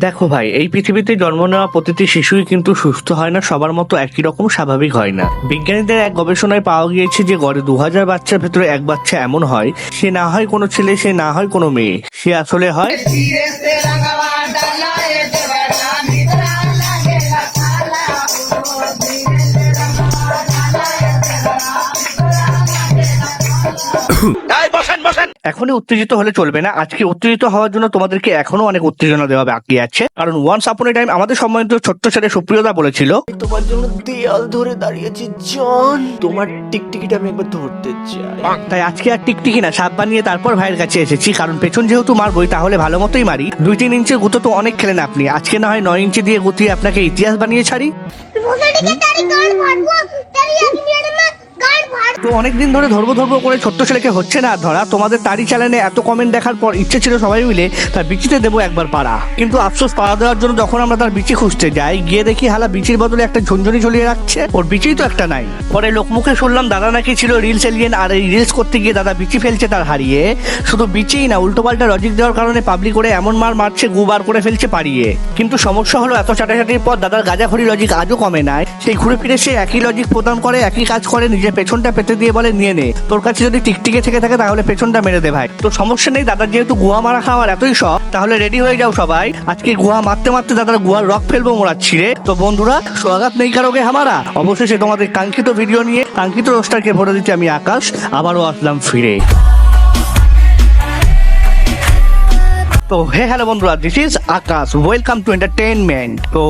দেখো ভাই, এই পৃথিবীতে জন্ম নেওয়া প্রতিটি শিশুই কিন্তু সুস্থ হয় না, সবার মতো একই রকম স্বাভাবিক হয় না। বিজ্ঞানীদের এক গবেষণায় পাওয়া গিয়েছে যে গড়ে 2000 বাচ্চার ভেতরে এক বাচ্চা এমন হয়, সে না হয় কোনো ছেলে, সে না হয় কোনো মেয়ে, সে আসলে হয় এখনই উত্তেজিত হলে চলবে না। আজকে উত্তেজিত হওয়ার জন্য তোমাদেরকে এখনো অনেক উত্তেজনা দেওয়া বাকি আছে, কারণ ওয়ান্স আপন এ টাইম আমাদের সম্মানিত ছোট্ট ছেলে সুপ্রিয়তা বলেছিল, তোমার জন্য দেয়াল ধরে দাঁড়িয়েছি জন, তোমার টিকটিকিটা আমি একবার ধরতে চাই। তাই আজকে আর টিকটিকি না, সাপ বানিয়ে তারপর ভাইয়ের কাছে এসেছি, কারণ পেছন যেহেতু মারবই তাহলে ভালো মতোই মারি। 2-3 ইঞ্চির গুঁতো তো অনেক খেলেন আপনি, আজকে না হয় 9 ইঞ্চি দিয়ে গুতিয়ে আপনাকে ইতিহাস বানিয়ে ছাড়ি। তো অনেকদিন ধরে ধরবো করে ছোট্ট ছেলেকে হচ্ছে না ধরা, তোমাদের তারই চ্যানেলে এত কমেন্ট দেখার পর ইচ্ছে ছিল সবাই মিলে তার বিচিতে দেবো একবার পাড়া। কিন্তু আফসোস, পাড়া দেওয়ার জন্য যখন আমরা তার বিচি খুঁজতে যাই, গিয়ে দেখি হালা বিচির বদলে একটা ঝুনঝুনি ঝুলিয়ে রাখছে, ওর বিচিই তো একটা নাই। পরে লোকমুখে শুনলাম দাদা নাকি ছিল রিলস এলিয়েন, আর এই রিলস করতে গিয়ে দাদা বিচি ফেলছে তার হারিয়ে। শুধু বিচিই না, উল্টোপাল্টা লজিক দেওয়ার কারণে পাবলিক করে এমন মার মারছে গু বার করে ফেলছে পারিয়ে। কিন্তু সমস্যা হলো এত চাটাচাটির পর দাদার গাঁজাখড়ি লজিক আজও কমে নাই। সেই ঘুরে ফিরে সে একই লজিক প্রদান করে, একই কাজ করে, নিজের পেছনটা পেতে দিয়ে বলে নিয়ে নে, তোর কাছে যদি টিকটিকে থেকে থাকে তাহলে পেছনটা মেরে দে ভাই। তো সমস্যা নেই, দাদার যেহেতু গুহা মারা খাওয়ার এতই শখ, তাহলে রেডি হয়ে যাও সবাই, আজকে গুহা মারতে মারতে দাদার গুহার রক ফেলবো মোড়াচ্ছি রে। তো বন্ধুরা, স্বাগত নেই কারোগে হামারা, অবশেষে তোমাদের কাঙ্ক্ষিত ভিডিও নিয়ে কাঙ্ক্ষিত রোস্টারকে ভরে দিচ্ছি আমি আকাশ, আবারও আসলাম ফিরে। তো হ্যালো বন্ধুরা, this is Akash, welcome to entertainment. তো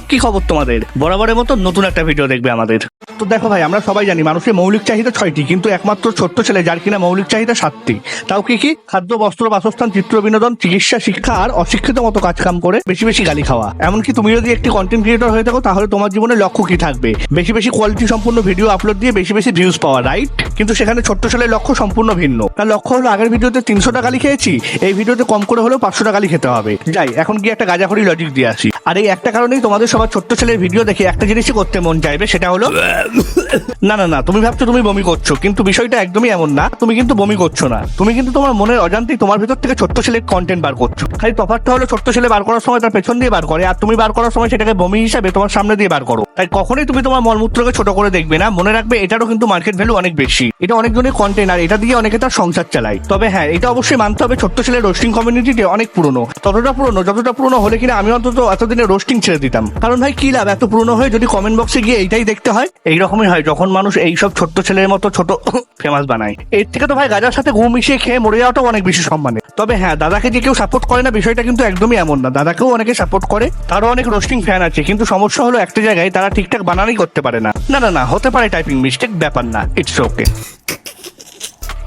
কি খবর তোমাদের? বরাবরের মতো নতুন একটা ভিডিও দেখবে আমাদের। তো দেখো ভাই, আমরা সবাই জানি মানুষের মৌলিক চাহিদা 6টি, কিন্তু একমাত্র ছোট্ট ছেলে যার কিনা মৌলিক চাহিদা 7টি। তাও কি কি? খাদ্য, বস্ত্র, বাসস্থান, চিত্র বিনোদন, চিকিৎসা, শিক্ষা, আর অশিক্ষিত মতো কাজ কাম করে বেশি বেশি গালি খাওয়া। এমনকি তুমি যদি একটি কন্টেন্ট ক্রিয়েটর হয়ে থাকো তাহলে তোমার জীবনে লক্ষ্য কি থাকবে? বেশি বেশি কোয়ালিটি সম্পূর্ণ ভিডিও আপলোড দিয়ে বেশি বেশি ভিউজ পাওয়া, রাইট? কিন্তু সেখানে ছোট্ট ছেলের লক্ষ্য সম্পূর্ণ ভিন্ন। তার লক্ষ্য হলো আগের ভিডিওতে 300টা গালি খেয়েছি, এই ভিডিওতে কম করে হলেও 500টা গালি খেতে হবে। যাই এখন গিয়ে একটা গাঁজাখড়ি লজিক দিয়ে আসি। আর এই একটা কারণেই তোমাদের সবার ছোট্ট ছেলের ভিডিও দেখে একটা জিনিসই করতে মন চাইবে, সেটা হলো না না না, তুমি ভাবছো তুমি বমি করছো, কিন্তু বিষয়টা একদমই এমন না। তুমি কিন্তু বমি করছো না, তুমি কিন্তু তোমার মনের অজান্তেই তোমার ভিতর থেকে ছোট্ট ছেলের কন্টেন্ট বার করছো। খালি তফাৎটা হলো ছোট্ট ছেলে বার করার সময় তার পেছন দিয়ে বার করে, আর তুমি বার করার সময় সেটাকে বমি হিসাবে তোমার সামনে দিয়ে বার করো। তাই কখনোই তুমি তোমার মলমূত্রকে ছোট করে দেখবে না, মনে রাখবে এটারও কিন্তু মার্কেট ভ্যালু অনেক বেশি। এটা অনেকজনের কন্টেন্ট, আর এটা দিয়ে অনেকে তার সংসার চালায়। তবে হ্যাঁ, এটা অবশ্যই মানতে হবে ছোট্ট ছেলের রোস্টিং কমিউনিটিতে অনেক পুরনো, ততটা পুরনো যতটা পুরনো হলে কিনা আমি অন্তত এতদিনে রোস্টিং ছেড়ে দিতাম। কারণ ভাই কি লাভ এত পুরনো হয়ে যদি কমেন্ট বক্সে গিয়ে এইটাই দেখতে হয়? এইরকমই হয় যখন মানুষ এইসব ছোট্ট ছেলের মতো ছোট ফেমাস বানায়। এর থেকে তো ভাই গাজার সাথে ঘুম মিশিয়ে খেয়ে মরে যাওয়াটাও অনেক বেশি সম্মানের। তবে হ্যাঁ, দাদাকে যে কেউ সাপোর্ট করে না বিষয়টা কিন্তু একদমই এমন না, দাদাকেও অনেকে সাপোর্ট করে, তারও অনেক রোস্টিং ফ্যান আছে। কিন্তু সমস্যা হলো একটা জায়গায় তারা ঠিকঠাক বানানই করতে পারে না। না না না, হতে পারে টাইপিং মিস্টেক, ব্যাপার না, ইটস ওকে।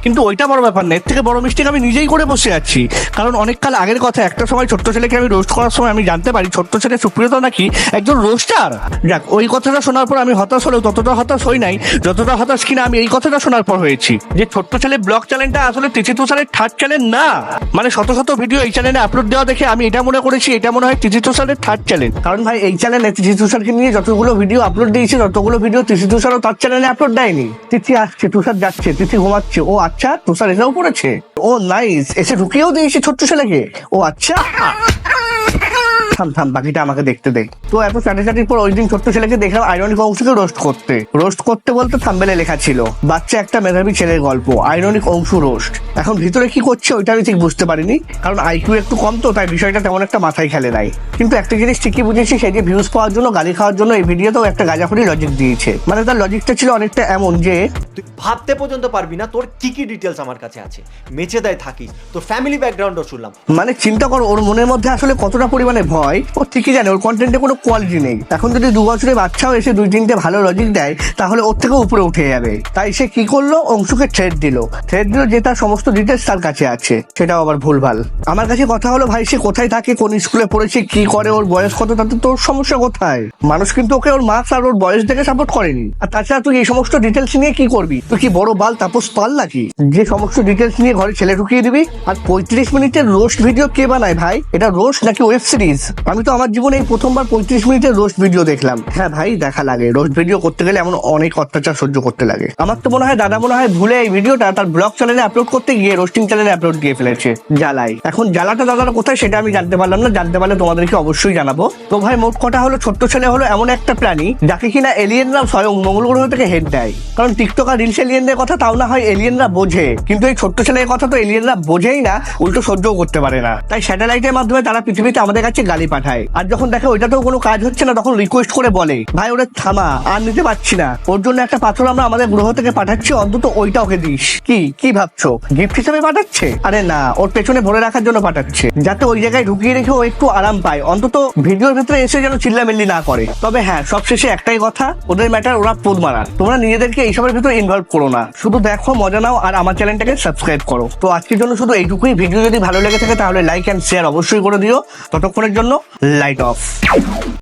কিন্তু ওইটা বড় ব্যাপার না, এর থেকে বড় মিস্টেক আমি নিজেই করে বসে আছি। কারণ অনেক কাল আগের কথা, একটা সময় ছোট্ট ছেলেকে আমি রোস্ট করার সময় আমি জানতে পারি ছোট্ট ছেলে সুপ্রিয়তা নাকি একজন রোস্টার। যাক, ওই কথাটা শোনার পর আমি হতাশ হলেও ততটা হতাশ হই নাই যতটা হতাশ কিনা আমি এই কথাটা শোনার পর হয়েছি, যে ছোট্ট ছেলে ব্লগ চ্যানেলটা আসলে তিথি তুষারের থার্ড চ্যানেল না। মানে শত শত ভিডিও এই চ্যানেলে আপলোড দেওয়া দেখে আমি এটা মনে করেছি এটা মনে হয় তিথি তুষারের থার্ড চ্যানেল। কারণ ভাই এই চ্যানেলে তিথি তুষারকে নিয়ে যতগুলো ভিডিও আপলোড দিয়েছে ততগুলো ভিডিও তিথি তুষারও তার চ্যানেলে আপলোড দেয়নি। তিথি আসছে, তুষার যাচ্ছে, তিথি ঘুমাচ্ছে, ও আচ্ছা তুষার এসেও পড়েছে, ও নাইস, এসে ঢুকিয়েও দিয়েছে ছোট্ট ছেলেকে, ও আচ্ছা। থাম, বাকিটা আমাকে দেখতে দে। তো এত চাটির পর ওই দিন ছোট্ট ছেলেকে দেখলাম আইরনিক অংশকে রোস্ট করতে বলতে থাম্বনেলে লেখা ছিল বাচ্চা একটা মেধাবী ছেলের গল্প, আইরনিক অংশ রোস্ট। এখন ভিতরে কি করছে ওইটা আমি ঠিক বুঝতে পারিনি, কারণ আইকিউ একটু কম তো, তাই বিষয়টা তেমন একটা মাথায় খেলে নাই। কিন্তু একটা জিনিস ঠিকই বুঝেছি, সে যে ভিউজ পাওয়ার জন্য গালি খাওয়ার জন্য এই ভিডিওতেও একটা গাঁজাখড়ি লজিক দিয়েছে। মানে তার লজিকটা ছিল অনেকটা এমন যে তুই ভাবতে পর্যন্ত পারবি না তোর কি কি ডিটেলস আমার কাছে আছে, মেচেদায় থাকিস, তোর ফ্যামিলি ব্যাকগ্রাউন্ডও শুনলাম। মানে চিন্তা করো ওর মনের মধ্যে আসলে কতটা পরিমাণে ভয়। ও ঠিকই জানে ওর কন্টেন্টে কোনো কোয়ালিটি নেই। এখন যদি 2 বছরের বাচ্চাও এসে 2-3টে ভালো লজিক দেয় তাহলে ওর থেকে উপরে উঠে যাবে। তাই সে কি করলো, অংশুকে থ্রেড দিল যে তার সমস্ত ডিটেলস তার কাছে আছে, সেটাও আবার ভুলভাল। আমার কাছে কথা হলো ভাই, সে কোথায় থাকে, কোন স্কুলে পড়েছে, কি করে, ওর বয়স কত, তাতে তোর সমস্যা কোথায়? মানুষ কিন্তু ওকে ওর মার্কস আর ওর বয়স দেখে সাপোর্ট করেনি। আর তাছাড়া তুই এই সমস্ত ডিটেলস নিয়ে কি করবি? করবি? তুই কি বড় বাল তাপস পাল নাকি যে সমস্ত ডিটেলস নিয়ে ঘরে ছেলে ঢুকিয়ে দিবি? আর 35 মিনিটের রোস্ট ভিডিও কে বানায় ভাই? এটা রোস্ট নাকি ওয়েব সিরিজ? আমি তো আমার জীবনে এই প্রথমবার 35 মিনিটের রোস্ট ভিডিও দেখলাম। হ্যাঁ ভাই, দেখা লাগে, রোস্ট ভিডিও করতে গেলে এমন অনেক অত্যাচার সহ্য করতে লাগে। আমার তো মনে হয় দাদা ভুলে এই ভিডিওটা তার ব্লগ চ্যানেলে আপলোড করতে গিয়ে রোস্টিং চ্যানেলে আপলোড দিয়ে ফেলেছে। জ্বালাই। এখন জ্বালাটা দাদারা কোথায় সেটা আমি জানতে পারলাম না, জানতে পারলে তোমাদেরকে অবশ্যই জানাবো। তো ভাই মোট কথা হলো, ছোট্ট ছেলে হলো এমন একটা প্রাণী যাকে কিনা এলিয়েনরা স্বয়ং মঙ্গল গ্রহ থেকে হেড দেয়। কারণ টিকটক আর রিলস এলিয়েনদের কথা তাও না হয় এলিয়েনরা বোঝে, কিন্তু এই ছোট্ট ছেলের কথা তো এলিয়েনরা বোঝেই না, উল্টো সহ্যও করতে পারে না। তাই স্যাটেলাইটের মাধ্যমে তারা পৃথিবীতে আমাদের কাছে গালি পাঠায়। আর যখন দেখে ওইটাতেও কোনো কাজ হচ্ছে না, তখন রিকোয়েস্ট করে বলে, ভাই ওরে থামা, আর নিতে পারছি না, ওর জন্য একটা পাথর আমরা আমাদের গ্রহ থেকে পাঠাচ্ছি, অন্তত ওইটা ওকে দিস। কি ভাবছো গিফট হিসেবে পাঠাচ্ছে? আরে না, ওর পেছনে ভরে রাখার জন্য পাঠাচ্ছে, যাতে ওই জায়গায় ঢুকিয়ে রেখে ও একটু আরাম পায়, অন্তত ভিডিওর ভিতরে এসে যেন চিল্লামিল্লি না করে। তবে হ্যাঁ, সবশেষে একটাই কথা, ওদের ম্যাটার, ওরা পোদ মারা। তোমরা নিজেদেরকে এইসবের ভিতরে ইনভলভ করো না, শুধু দেখো, মজা নাও, আর আমার চ্যানেলটাকে সাবস্ক্রাইব করো। তো আজকের জন্য শুধু এইটুকুই। ভিডিও যদি ভালো লেগে থাকে তাহলে লাইক এন্ড শেয়ার অবশ্যই করে দিও। ততক্ষণের জন্য লাইট অফ।